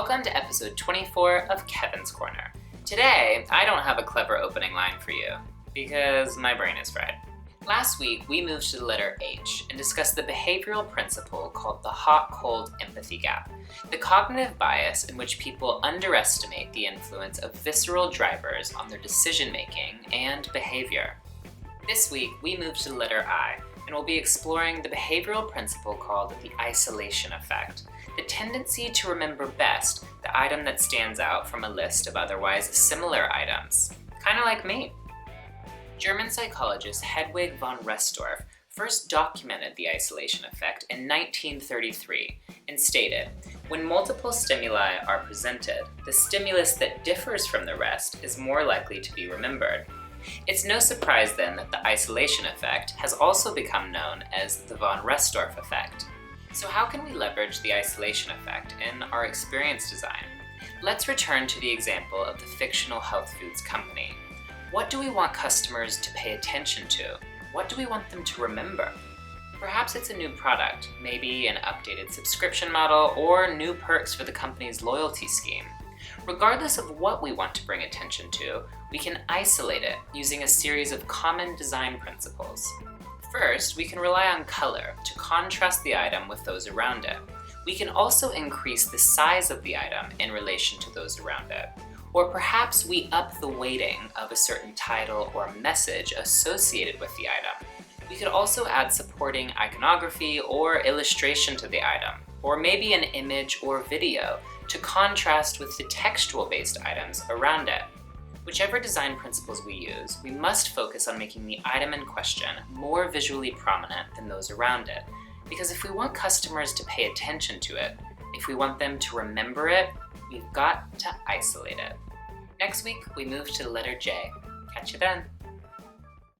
Welcome to episode 24 of Kevin's Corner. Today, I don't have a clever opening line for you, because my brain is fried. Last week, we moved to the letter H and discussed the behavioral principle called the hot-cold empathy gap, the cognitive bias in which people underestimate the influence of visceral drivers on their decision-making and behavior. This week, we moved to the letter I, and we'll be exploring the behavioral principle called the isolation effect, the tendency to remember best the item that stands out from a list of otherwise similar items, kind of like me. German psychologist Hedwig von Restorff first documented the isolation effect in 1933 and stated, when multiple stimuli are presented, the stimulus that differs from the rest is more likely to be remembered. It's no surprise then that the isolation effect has also become known as the von Restorff effect. So how can we leverage the isolation effect in our experience design? Let's return to the example of the fictional health foods company. What do we want customers to pay attention to? What do we want them to remember? Perhaps it's a new product, maybe an updated subscription model, or new perks for the company's loyalty scheme. Regardless of what we want to bring attention to, we can isolate it using a series of common design principles. First, we can rely on color to contrast the item with those around it. We can also increase the size of the item in relation to those around it. Or perhaps we up the weighting of a certain title or message associated with the item. We could also add supporting iconography or illustration to the item, or maybe an image or video to contrast with the textual-based items around it. Whichever design principles we use, we must focus on making the item in question more visually prominent than those around it. Because if we want customers to pay attention to it, if we want them to remember it, we've got to isolate it. Next week, we move to the letter J. Catch you then.